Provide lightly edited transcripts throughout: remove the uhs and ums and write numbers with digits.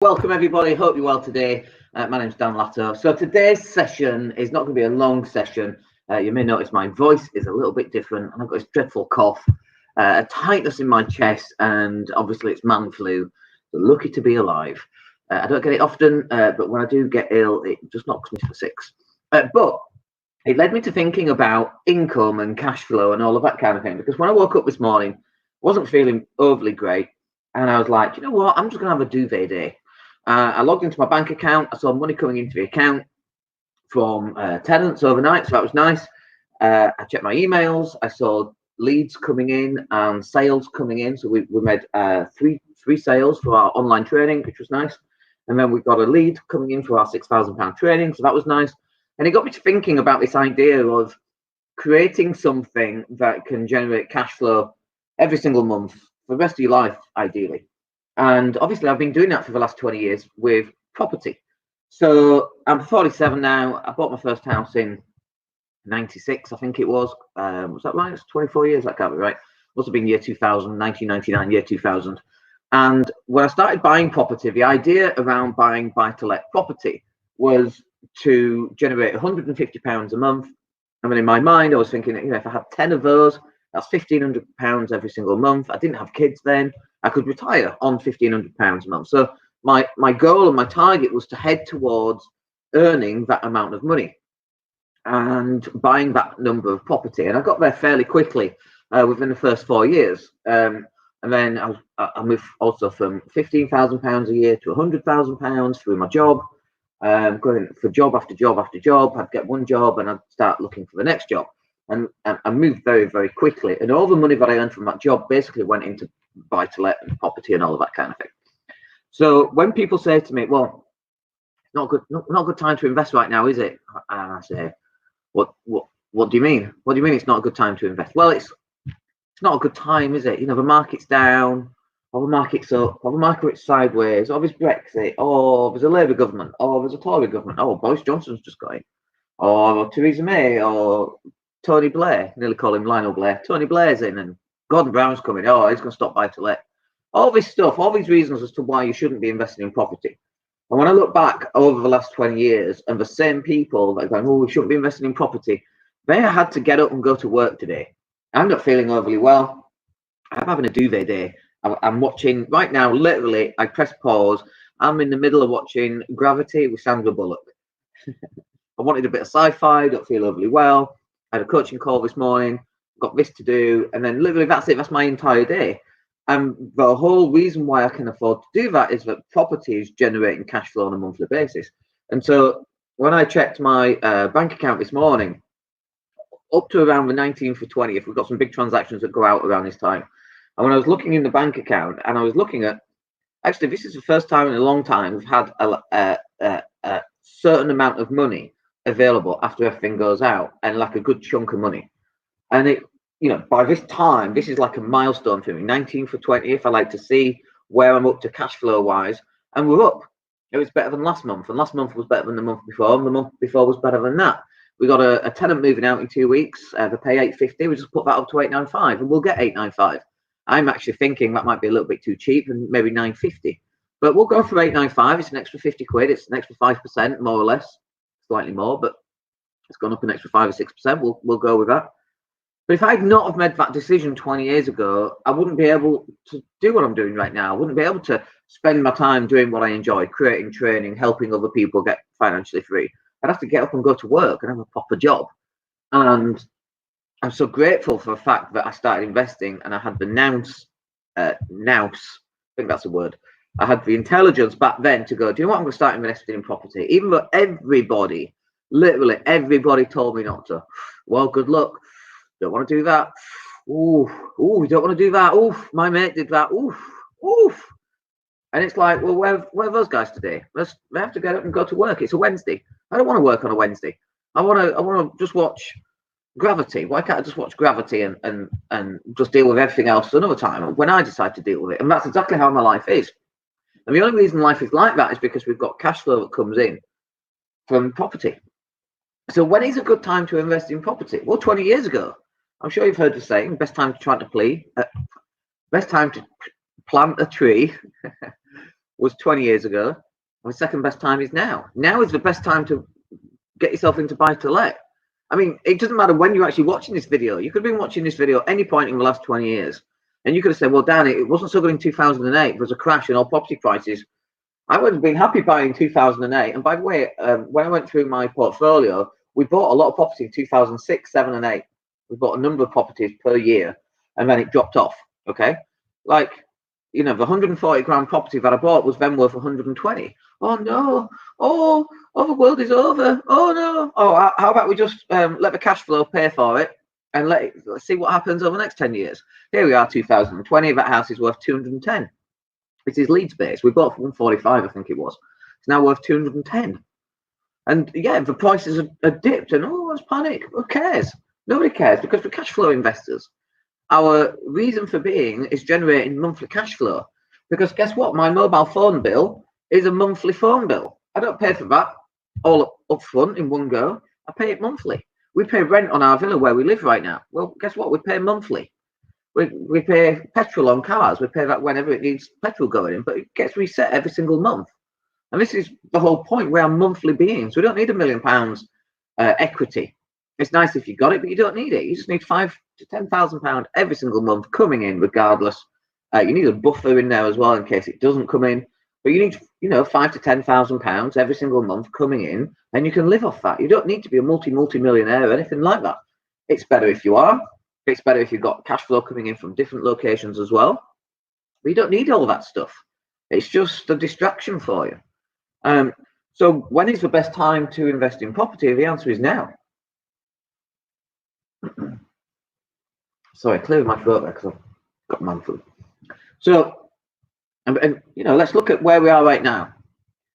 Welcome everybody, hope you're well today. My name's Dan Latto. So today's session is not going to be a long session. You may notice my voice is a little bit different and I've got this dreadful cough, a tightness in my chest, and obviously it's man flu. So lucky to be alive. I don't get it often, but when I do get ill, it just knocks me for six. But it led me to thinking about income and cash flow and all of that kind of thing, because when I woke up this morning, I wasn't feeling overly great. And I was like, you know what? I'm just going to have a duvet day. I logged into my bank account. I saw money coming into the account from tenants overnight, so that was nice. I checked my emails. I saw leads coming in and sales coming in. So we made three sales for our online training, which was nice. And then we got a lead coming in for our £6,000 training, so that was nice. And it got me to thinking about this idea of creating something that can generate cash flow every single month for the rest of your life, ideally. And obviously I've been doing that for the last 20 years with property. So I'm 47 now. I bought my first house in 96, I think it was. Was that right? It's 24 years, that can't be right. Must have been year 2000, 1999, year 2000. And when I started buying property, the idea around buying buy-to-let property was to generate £150 a month. I mean, in my mind, I was thinking, if I had 10 of those, that's £1,500 every single month. I didn't have kids then. I could retire on £1,500 a month. So my goal and my target was to head towards earning that amount of money and buying that number of property. And I got there fairly quickly within the first 4 years. And then I moved also from £15,000 a year to £100,000 through my job, going for job after job after job. I'd get one job and I'd start looking for the next job. And I moved very, very quickly. And all the money that I earned from that job basically went into buy-to-let and property and all of that kind of thing. So when people say to me, well, not a good time to invest right now, is it? And I say, what do you mean? What do you mean it's not a good time to invest? Well, it's not a good time, is it? The market's down, or the market's up, or the market's sideways, or there's Brexit, or there's a Labour government, or there's a Tory government, oh, Boris Johnson's just got in, or Theresa May, or Tony Blair, nearly call him Lionel Blair. Tony Blair's in, and Gordon Brown's coming. Oh, he's going to stop buy-to-let. All this stuff, all these reasons as to why you shouldn't be investing in property. And when I look back over the last 20 years, and the same people that are going, oh, we shouldn't be investing in property, they had to get up and go to work today. I'm not feeling overly well. I'm having a duvet day. I'm watching right now, literally, I press pause. I'm in the middle of watching Gravity with Sandra Bullock. I wanted a bit of sci-fi, don't feel overly well. I had a coaching call this morning, got this to do, and then literally that's it. That's my entire day. And the whole reason why I can afford to do that is that property is generating cash flow on a monthly basis. And so when I checked my bank account this morning, up to around the 19th or 20th, we've got some big transactions that go out around this time. And when I was looking in the bank account, and I was looking at, actually, this is the first time in a long time we've had a certain amount of money available after everything goes out, and like a good chunk of money. And it, by this time, this is like a milestone for me. 19th or 20th, I like to see where I'm up to cash flow wise, and we're up. It was better than last month, and last month was better than the month before, and the month before was better than that. We got a tenant moving out in 2 weeks. They pay $850. We just put that up to $895, and we'll get $895. I'm actually thinking that might be a little bit too cheap, and maybe $950. But we'll go for $895. It's an extra 50 quid. It's an extra 5%, more or less. Slightly more, but it's gone up an extra 5 or 6%. We'll go with that. But if I'd not have made that decision 20 years ago, I wouldn't be able to do what I'm doing right now. I wouldn't be able to spend my time doing what I enjoy, creating training, helping other people get financially free. I'd have to get up and go to work and have a proper job. And I'm so grateful for the fact that I started investing, and I had the nous, I think that's a word. I had the intelligence back then to go, do you know what? I'm going to start investing in property. Even though everybody, literally everybody told me not to. Well, good luck. Don't want to do that. Ooh, you don't want to do that. Oof, my mate did that. Oof. And it's like, well, where are those guys today? They have to get up and go to work. It's a Wednesday. I don't want to work on a Wednesday. I want to just watch Gravity. Why can't I just watch Gravity and just deal with everything else another time when I decide to deal with it? And that's exactly how my life is. And the only reason life is like that is because we've got cash flow that comes in from property. So when is a good time to invest in property? Well, 20 years ago. I'm sure you've heard the saying, best time to plant a tree was 20 years ago, and the second best time is now. Now is the best time to get yourself into buy to let. I mean, it doesn't matter when you're actually watching this video. You could have been watching this video any point in the last 20 years. And you could have said, well, Dan, it wasn't so good in 2008. There was a crash in all property prices. I would have been happy buying 2008. And by the way, when I went through my portfolio, we bought a lot of property in 2006, 7, and 8. We bought a number of properties per year, and then it dropped off. Okay, like, you know, the 140 grand property that I bought was then worth 120. Oh no! Oh, the world is over. Oh no! Oh, how about we just let the cash flow pay for it, and let's see what happens over the next 10 years. Here we are, 2020. That house is worth 210. It is Leeds based. We bought for 145, I think it was. It's now worth 210. And yeah, the prices are dipped, and oh, there's panic. Who cares? Nobody cares, because we're cash flow investors. Our reason for being is generating monthly cash flow. Because guess what? My mobile phone bill is a monthly phone bill. I don't pay for that all up front in one go. I pay it monthly. We pay rent on our villa where we live right now. Well, guess what? We pay monthly. We pay petrol on cars. We pay that whenever it needs petrol going in, but it gets reset every single month. And this is the whole point. We are monthly beings. We don't need £1 million equity. It's nice if you got it, but you don't need it. You just need £5,000 to £10,000 every single month coming in, regardless. You need a buffer in there as well in case it doesn't come in. But you need, you know, £5,000 to £10,000 every single month coming in, and you can live off that. You don't need to be a multi-millionaire or anything like that. It's better if you are. It's better if you've got cash flow coming in from different locations as well. But you don't need all that stuff. It's just a distraction for you. So when is the best time to invest in property? The answer is now. Sorry, clearing my throat there because I've got man flu. So, and you know, let's look at where we are right now.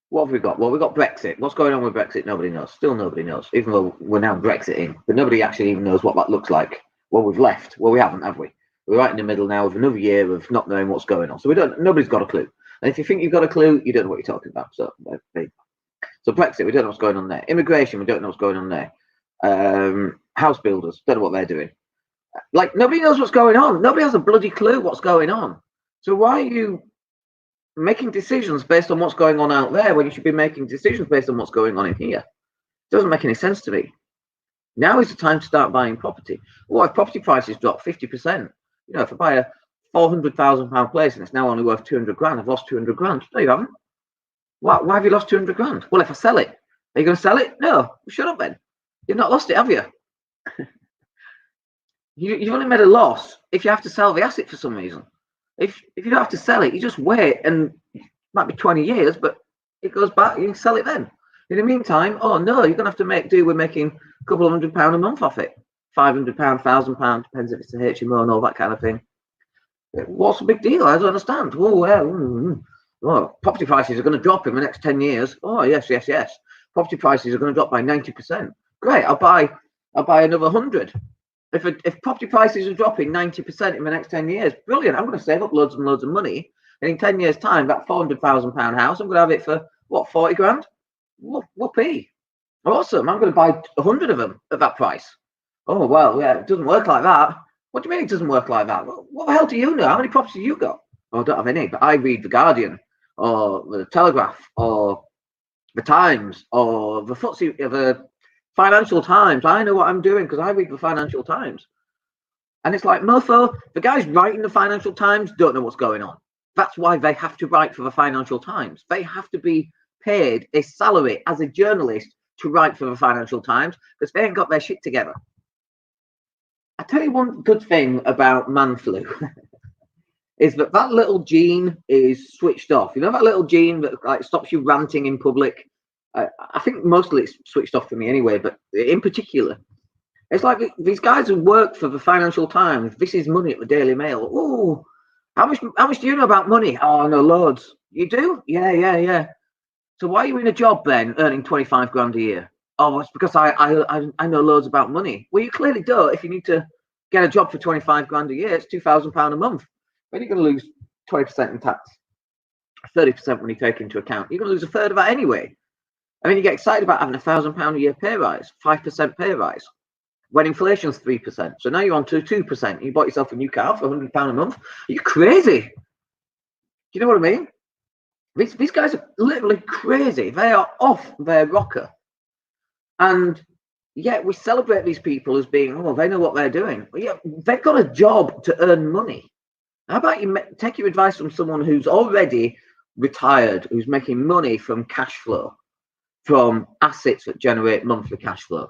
What have we got? Well, we've got Brexit. What's going on with Brexit? Nobody knows. Still nobody knows, even though we're now Brexiting. But nobody actually even knows what that looks like. Well, we've left. Well, we haven't, have we? We're right in the middle now of another year of not knowing what's going on. So nobody's got a clue. And if you think you've got a clue, you don't know what you're talking about. So Brexit, we don't know what's going on there. Immigration, we don't know what's going on there. House builders, don't know what they're doing. Like, nobody knows what's going on. Nobody has a bloody clue what's going on. So why are you making decisions based on what's going on out there when you should be making decisions based on what's going on in here? It doesn't make any sense to me. Now is the time to start buying property. Well, if property prices drop 50%, you know, if I buy a £400,000 place and it's now only worth 200 grand, I've lost 200 grand. No, you haven't. Why have you lost 200 grand? Well, if I sell it, are you going to sell it? No. Shut up then. You've not lost it, have you? You've only made a loss if you have to sell the asset for some reason. If you don't have to sell it, you just wait, and it might be 20 years, but it goes back. You can sell it then. In the meantime, oh no, you're gonna have to make do with making a couple of £100 a month off it. £500, £1,000, depends if it's a HMO and all that kind of thing. What's the big deal? I don't understand. Oh well, property prices are going to drop in the next 10 years. Oh yes. Property prices are going to drop by 90%. Great, I'll buy another 100. If property prices are dropping 90% in the next 10 years, brilliant. I'm going to save up loads and loads of money, and in 10 years' time, that £400,000 house, I'm going to have it for what, 40 grand? Whoopee! Awesome. I'm going to buy 100 of them at that price. Oh well, yeah, it doesn't work like that. What do you mean it doesn't work like that? What the hell do you know? How many properties have you got? Oh, I don't have any, but I read the Guardian or the Telegraph or the Times or the FTSE, the Financial Times. I know what I'm doing because I read the Financial Times. And it's like, mofo, the guys writing the Financial Times don't know what's going on. That's why they have to write for the Financial Times. They have to be paid a salary as a journalist to write for the Financial Times because they ain't got their shit together. I tell you one good thing about man flu is that little gene is switched off. You know that little gene that like stops you ranting in public? I think mostly it's switched off for me anyway, but in particular, it's like these guys who work for the Financial Times. This is money at the Daily Mail. Oh, how much do you know about money? Oh, I know loads. You do? Yeah. So why are you in a job then, earning 25 grand a year? Oh, it's because I know loads about money. Well, you clearly don't. If you need to get a job for 25 grand a year, it's £2,000 a month. Then you're going to lose 20% in tax, 30% when you take into account. You're going to lose a third of that anyway. I mean, you get excited about having £1,000 a year pay rise, 5% pay rise, when inflation's 3%. So now you're on to 2%. You bought yourself a new car for £100 a month. Are you crazy? Do you know what I mean? These guys are literally crazy. They are off their rocker. And yet we celebrate these people as being, oh, they know what they're doing. Well, yeah, they've got a job to earn money. How about you take your advice from someone who's already retired, who's making money from cash flow, from assets that generate monthly cash flow?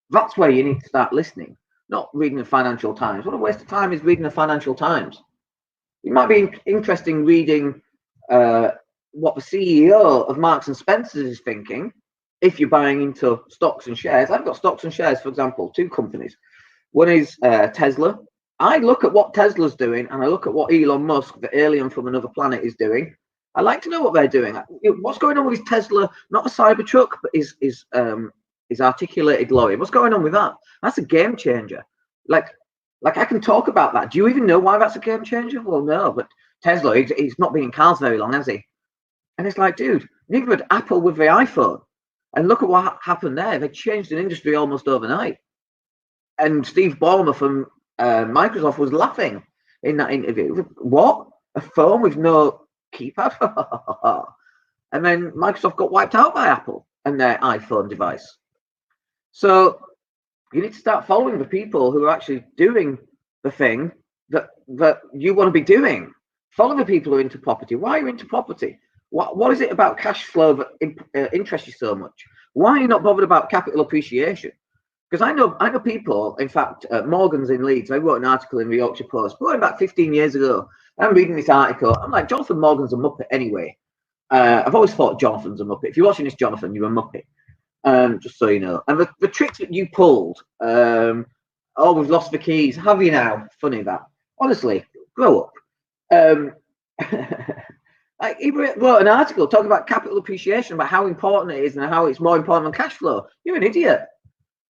That's where you need to start listening, not reading the Financial Times. What a waste of time is reading the Financial Times. It might be interesting reading what the CEO of Marks and Spencer's is thinking if you're buying into stocks and shares. I've got stocks and shares, for example, 2 companies. One is Tesla. I look at what Tesla's doing, and I look at what Elon Musk, the alien from another planet, is doing. I like to know what they're doing. What's going on with his Tesla? Not a Cybertruck, but his articulated lorry. What's going on with that? That's a game changer. Like I can talk about that. Do you even know why that's a game changer? Well, no, but Tesla, he's not been in cars very long, has he? And it's like, dude, neither had Apple with the iPhone. And look at what happened there. They changed an industry almost overnight. And Steve Ballmer from Microsoft was laughing in that interview. What? A phone with no keypad? And then Microsoft got wiped out by Apple and their iPhone device. So you need to start following the people who are actually doing the thing that you want to be doing. Follow the people who are into property. Why are you into property? What is it about cash flow that interests you so much? Why are you not bothered about capital appreciation? Because I know people, in fact, Morgan's in Leeds. I wrote an article in the Yorkshire Post going back 15 years ago. I'm reading this article. I'm like, Jonathan Morgan's a muppet anyway. I've always thought Jonathan's a muppet. If you're watching this, Jonathan, you're a muppet. Just so you know. And the tricks that you pulled, oh, we've lost the keys. Have you now? Funny that. Honestly, grow up. He wrote an article talking about capital appreciation, about how important it is and how it's more important than cash flow. You're an idiot.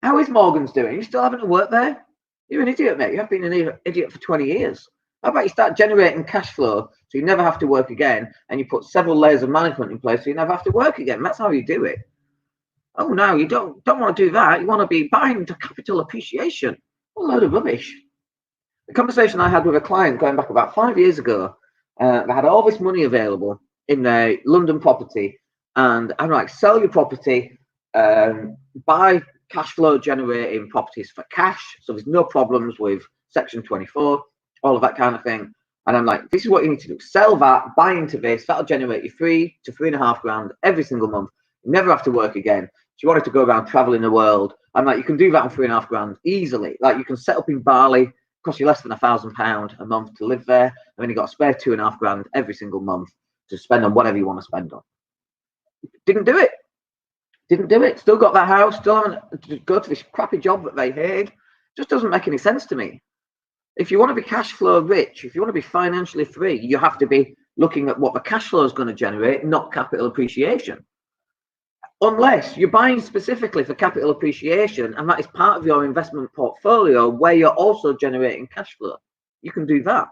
How is Morgan's doing? You still having to work there? You're an idiot, mate. You have been an idiot for 20 years. How about you start generating cash flow so you never have to work again, and you put several layers of management in place so you never have to work again? That's how you do it. Oh, no, you don't want to do that. You want to be buying into capital appreciation. A load of rubbish. The conversation I had with a client going back about 5 years ago, they had all this money available in their London property, and I'm like, sell your property, buy cash flow generating properties for cash, so there's no problems with Section 24, all of that kind of thing. And I'm like, this is what you need to do: sell that, buy into this. That'll generate you $3,000 to $3.5 grand every single month. You never have to work again. If you wanted to go around traveling the world, I'm like, you can do that on $3.5 grand easily. Like, you can set up in Bali, cost you less than £1,000 a month to live there, and then you got to spare $2.5 grand every single month to spend on whatever you want to spend on. Didn't do it. Still got that house, still having to go to this crappy job that they hate. Just doesn't make any sense to me. If you want to be cash flow rich, if you want to be financially free, you have to be looking at what the cash flow is going to generate, not capital appreciation. Unless you're buying specifically for capital appreciation, and that is part of your investment portfolio where you're also generating cash flow, you can do that.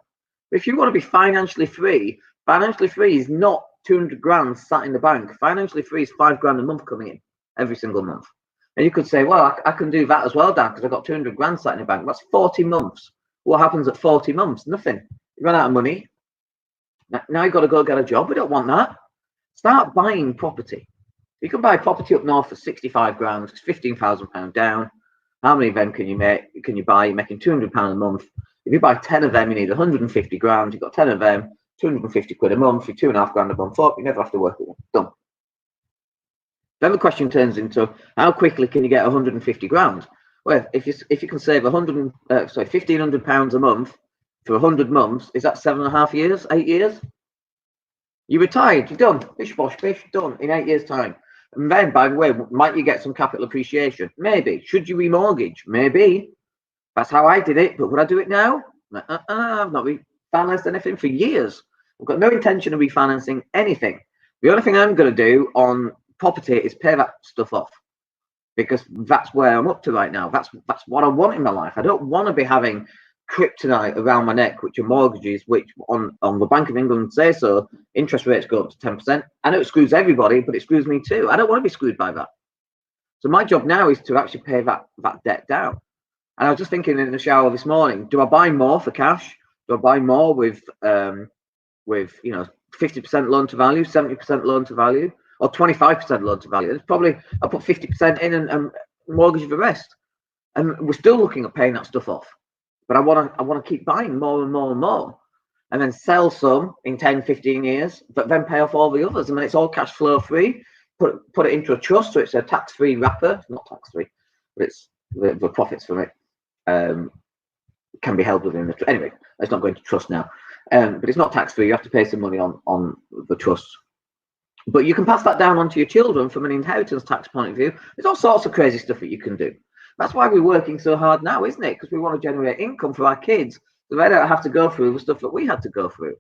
But if you want to be financially free is not 200 grand sat in the bank. Financially free is $5 grand a month coming in every single month. And you could say, well, I can do that as well, Dan, because I've got 200 grand sat in the bank. That's 40 months. What happens at 40 months? Nothing. You run out of money. Now you've got to go get a job. We don't want that. Start buying property. You can buy property up north for 65 grand. It's £15,000 down. How many of them can you make? Can you buy? You're making £200 a month. If you buy 10 of them, you need 150 grand. You've got 10 of them, 250 quid a month. You're £2.5 grand a month up. You never have to work again. Done. Then the question turns into, how quickly can you get 150 grand? Well, if you can save £1,500 a month for 100 months, is that 7.5 years, 8 years? You're retired. You're done. Bish bosh bish, done in 8 years' time. And then, by the way, might you get some capital appreciation? Maybe. Should you remortgage? Maybe. That's how I did it. But would I do it now? I've not refinanced anything for years. I've got no intention of refinancing anything. The only thing I'm going to do on property is pay that stuff off, because that's where I'm up to right now. That's what I want in my life. I don't want to be having kryptonite around my neck, which are mortgages, which on the Bank of England say so, interest rates go up to 10%. I know it screws everybody, but it screws me too. I don't want to be screwed by that. So my job now is to actually pay that debt down. And I was just thinking in the shower this morning, do I buy more for cash? Do I buy more with 50% loan to value, 70% loan to value, or 25% loan to value. It's probably I put 50% in and mortgage the rest, and we're still looking at paying that stuff off. But I want to keep buying more and more and more, and then sell some in 10, 15 years, but then pay off all the others. I mean, it's all cash flow free. Put it into a trust, so it's a tax-free wrapper. It's not tax-free, but it's the profits from it can be held within the trust. Anyway, let's not go into trust now. But it's not tax-free. You have to pay some money on the trust. But you can pass that down onto your children from an inheritance tax point of view. There's all sorts of crazy stuff that you can do. That's why we're working so hard now, isn't it? Because we want to generate income for our kids, so they don't have to go through the stuff that we had to go through.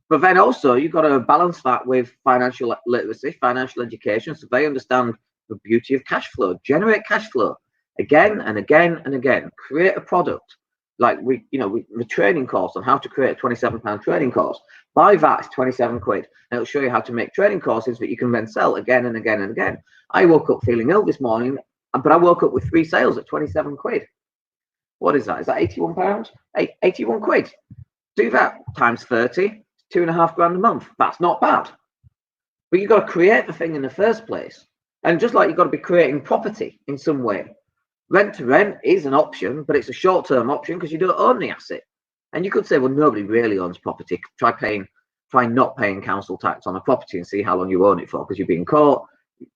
But then also, you've got to balance that with financial literacy, financial education, so they understand the beauty of cash flow. Generate cash flow again and again and again. Create a product. Like the training course on how to create a £27 training course. Buy that, it's 27 quid. And it'll show you how to make training courses that you can then sell again and again and again. I woke up feeling ill this morning, but I woke up with 3 sales at 27 quid. What is that? Is that £81? 81 quid. Do that times 30, £2.5 grand a month. That's not bad. But you've got to create the thing in the first place. And just like you've got to be creating property in some way. Rent to rent is an option, but it's a short-term option because you don't own the asset. And you could say, well, nobody really owns property. Try not paying council tax on a property and see how long you own it for, because you're being caught.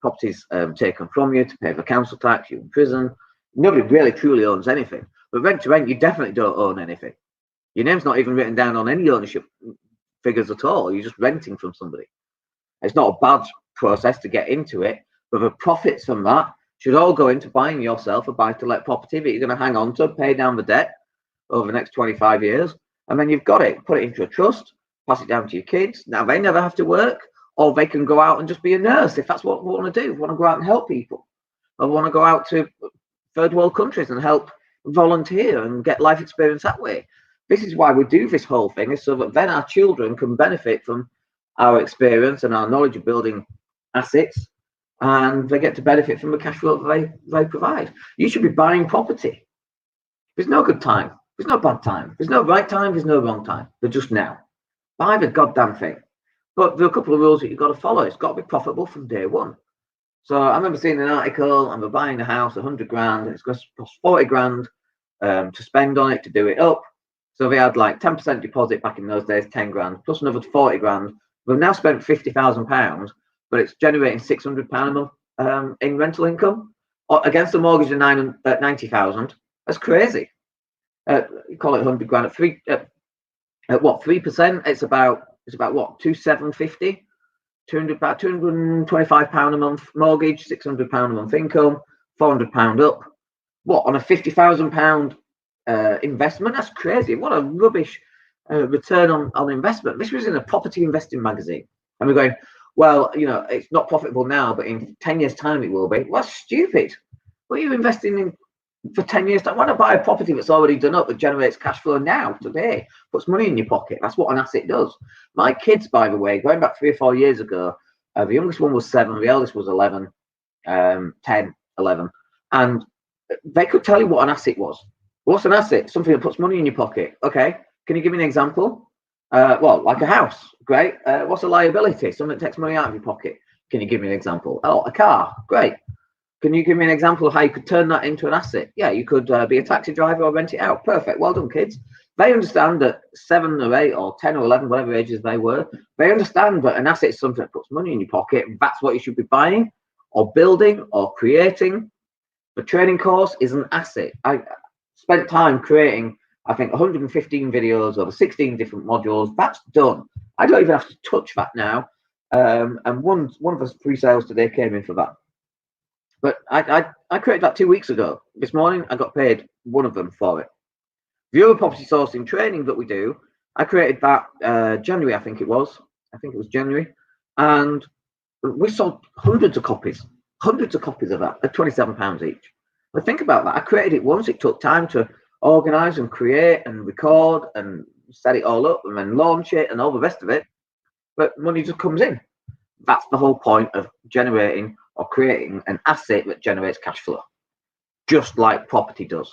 Property's taken from you to pay for council tax. You're in prison. Nobody really truly owns anything. But rent to rent, you definitely don't own anything. Your name's not even written down on any ownership figures at all. You're just renting from somebody. It's not a bad process to get into it, but the profits from that should all go into buying yourself a buy-to-let property that you're going to hang on to, pay down the debt over the next 25 years, and then you've got it. Put it into a trust, pass it down to your kids. Now they never have to work, or they can go out and just be a nurse if that's what we want to do. We want to go out and help people, or we want to go out to third world countries and help volunteer and get life experience that way. This is why we do this whole thing, is so that then our children can benefit from our experience and our knowledge of building assets, and they get to benefit from the cash flow that they provide. You should be buying property. There's no good time. There's no bad time. There's no right time. There's no wrong time. They're just now. Buy the goddamn thing. But there are a couple of rules that you've got to follow. It's got to be profitable from day one. So I remember seeing an article, and we're buying a house, 100 grand. It's going to cost 40 grand to spend on it to do it up. So they had like 10% deposit back in those days, 10 grand, plus another 40 grand. We've now spent £50,000, but it's generating £600 a month in rental income against a mortgage of 90,000. That's crazy. You call it 100 grand at what, 3%? It's about what, 2,750, about £225 a month mortgage, £600 a month income, £400 up. What, on a £50,000 investment? That's crazy. What a rubbish return on investment. This was in a property investing magazine, and we're going, well, it's not profitable now, but in 10 years time it will be. Well, that's stupid. What are you investing in for 10 years time? Why not buy a property that's already done up, that generates cash flow now, today, puts money in your pocket? That's what an asset does. My kids, by the way, going back 3 or 4 years ago, the youngest one was 7, the eldest was 11, 10, 11, and they could tell you what an asset was. What's an asset? Something that puts money in your pocket. Okay, can you give me an example? Well, like a house. Great. What's a liability? Something that takes money out of your pocket. Can you give me an example? Oh, a car. Great. Can you give me an example of how you could turn that into an asset? Yeah, you could be a taxi driver or rent it out. Perfect. Well done, kids. They understand that 7 or 8 or 10 or 11, whatever ages they were, they understand that an asset is something that puts money in your pocket. That's what you should be buying or building or creating. The training course is an asset. I spent time creating, I think, 115 videos over 16 different modules. That's done. I don't even have to touch that now. And one of the pre-sales today came in for that. But I created that 2 weeks ago. This morning, I got paid one of them for it. The other property sourcing training that we do, I created that January, I think it was. I think it was January. And we sold hundreds of copies of that at £27 each. But think about that. I created it once. It took time to organize and create and record and set it all up and then launch it and all the rest of it. But money just comes in. That's the whole point of generating or creating an asset that generates cash flow, just like property does.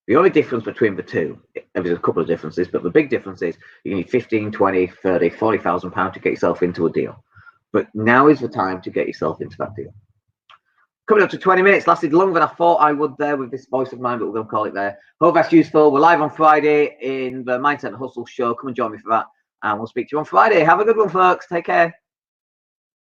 The only difference between the two, there's a couple of differences, but the big difference is you need 15, 20, 30, 40,000 pounds to get yourself into a deal. But now is the time to get yourself into that deal. Coming up to 20 minutes, lasted longer than I thought I would there with this voice of mine, but we're going to call it there. Hope that's useful. We're live on Friday in the Mindset and Hustle show. Come and join me for that, and we'll speak to you on Friday. Have a good one, folks. Take care.